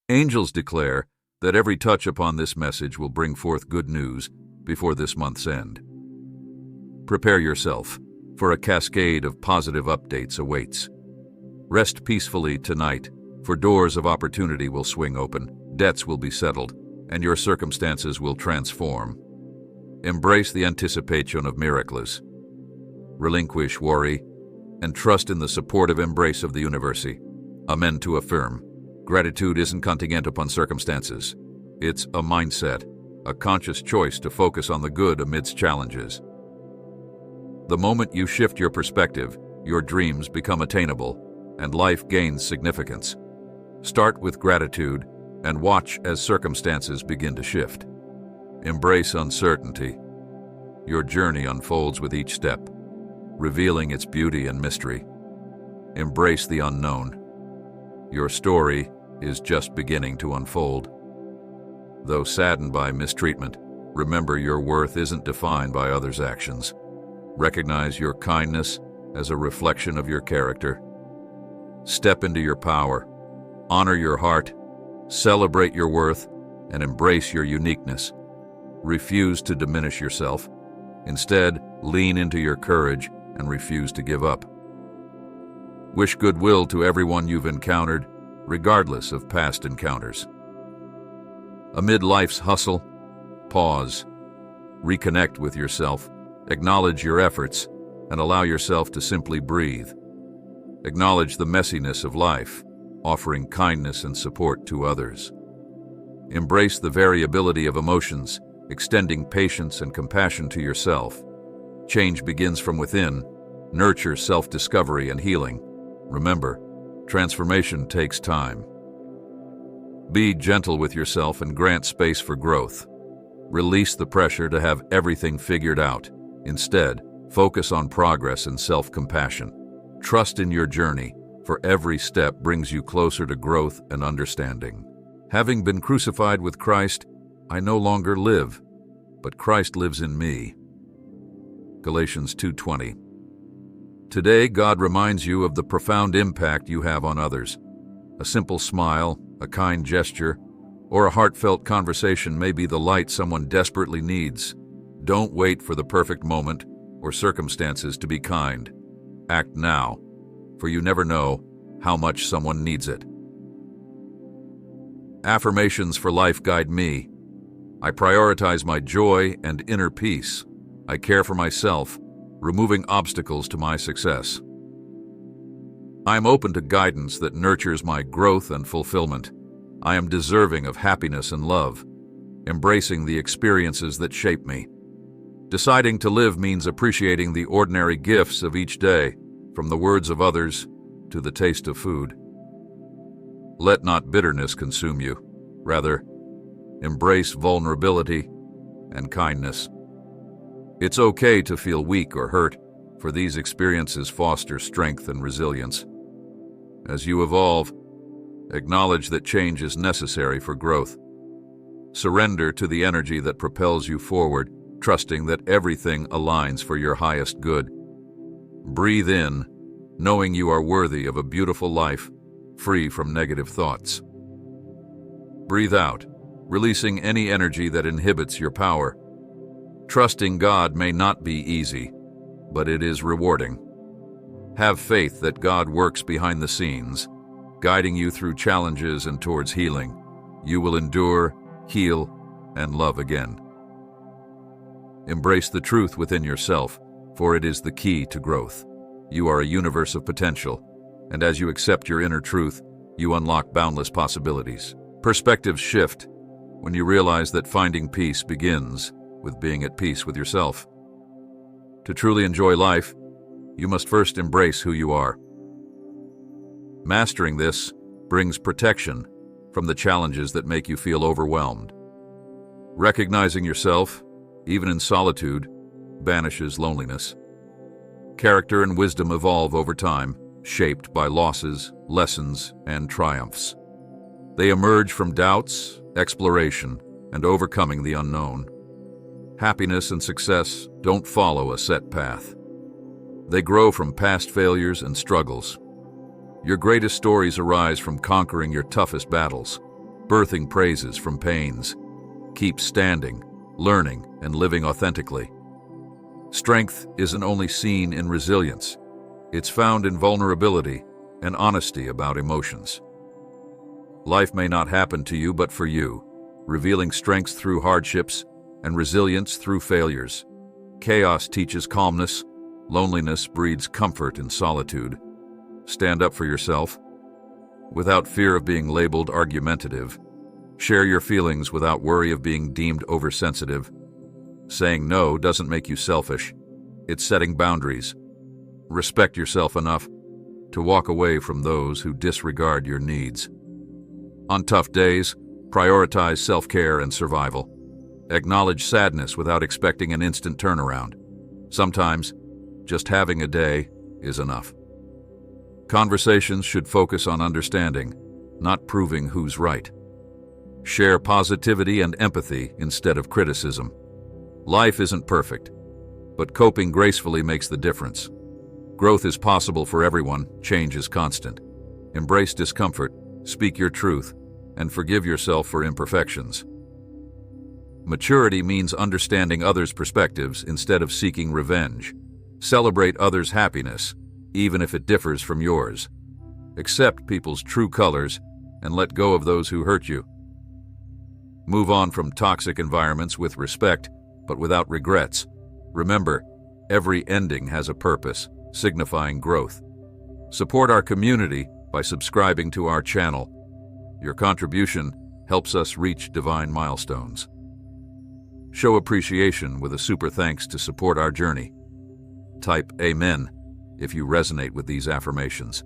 Angels declare that every touch upon this message will bring forth good news before this month's end. Prepare yourself, for a cascade of positive updates awaits. Rest peacefully tonight, for doors of opportunity will swing open, debts will be settled, and your circumstances will transform. Embrace the anticipation of miracles. Relinquish worry, and trust in the supportive embrace of the universe. Amen. To affirm, gratitude isn't contingent upon circumstances. It's a mindset, a conscious choice to focus on the good amidst challenges. The moment you shift your perspective, your dreams become attainable, and life gains significance. Start with gratitude and watch as circumstances begin to shift. Embrace uncertainty. Your journey unfolds with each step, revealing its beauty and mystery. Embrace the unknown. Your story is just beginning to unfold. Though saddened by mistreatment, remember your worth isn't defined by others' actions. Recognize your kindness as a reflection of your character. Step into your power. Honor your heart. Celebrate your worth and embrace your uniqueness. Refuse to diminish yourself. Instead, lean into your courage and refuse to give up. Wish goodwill to everyone you've encountered, regardless of past encounters. Amid life's hustle, pause. Reconnect with yourself. Acknowledge your efforts and allow yourself to simply breathe. Acknowledge the messiness of life, offering kindness and support to others. Embrace the variability of emotions, extending patience and compassion to yourself. Change begins from within. Nurture self-discovery and healing. Remember, transformation takes time. Be gentle with yourself and grant space for growth. Release the pressure to have everything figured out. Instead, focus on progress and self-compassion. Trust in your journey, for every step brings you closer to growth and understanding. Having been crucified with Christ, I no longer live, but Christ lives in me. Galatians 2:20. Today, God reminds you of the profound impact you have on others. A simple smile, a kind gesture, or a heartfelt conversation may be the light someone desperately needs. Don't wait for the perfect moment or circumstances to be kind. Act now, for you never know how much someone needs it. Affirmations for life guide me. I prioritize my joy and inner peace. I care for myself, removing obstacles to my success. I am open to guidance that nurtures my growth and fulfillment. I am deserving of happiness and love, embracing the experiences that shape me. Deciding to live means appreciating the ordinary gifts of each day, from the words of others to the taste of food. Let not bitterness consume you. Rather, embrace vulnerability and kindness. It's okay to feel weak or hurt, for these experiences foster strength and resilience. As you evolve, acknowledge that change is necessary for growth. Surrender to the energy that propels you forward, trusting that everything aligns for your highest good. Breathe in, knowing you are worthy of a beautiful life, free from negative thoughts. Breathe out, releasing any energy that inhibits your power. Trusting God may not be easy, but it is rewarding. Have faith that God works behind the scenes, guiding you through challenges and towards healing. You will endure, heal, and love again. Embrace the truth within yourself, for it is the key to growth. You are a universe of potential, and as you accept your inner truth, you unlock boundless possibilities. Perspectives shift when you realize that finding peace begins with being at peace with yourself. To truly enjoy life, you must first embrace who you are. Mastering this brings protection from the challenges that make you feel overwhelmed. Recognizing yourself, even in solitude, banishes loneliness. Character and wisdom evolve over time, shaped by losses, lessons, and triumphs. They emerge from doubts, exploration, and overcoming the unknown. Happiness and success don't follow a set path. They grow from past failures and struggles. Your greatest stories arise from conquering your toughest battles. birthing praises from pains. Keep standing, learning, and living authentically. Strength isn't only seen in resilience. It's found in vulnerability and honesty about emotions. Life may not happen to you but for you, revealing strengths through hardships and resilience through failures. Chaos teaches calmness, loneliness breeds comfort in solitude. Stand up for yourself, without fear of being labeled argumentative. Share your feelings without worry of being deemed oversensitive. Saying no doesn't make you selfish. It's setting boundaries. Respect yourself enough to walk away from those who disregard your needs. On tough days, prioritize self-care and survival. Acknowledge sadness without expecting an instant turnaround. Sometimes, just having a day is enough. Conversations should focus on understanding, not proving who's right. Share positivity and empathy instead of criticism. Life isn't perfect, but coping gracefully makes the difference. Growth is possible for everyone, change is constant. Embrace discomfort, speak your truth, and forgive yourself for imperfections. Maturity means understanding others' perspectives instead of seeking revenge. Celebrate others' happiness, even if it differs from yours. Accept people's true colors and let go of those who hurt you. Move on from toxic environments with respect, but without regrets. Remember, every ending has a purpose, signifying growth. Support our community by subscribing to our channel. Your contribution helps us reach divine milestones. Show appreciation with a super thanks to support our journey. Type Amen if you resonate with these affirmations.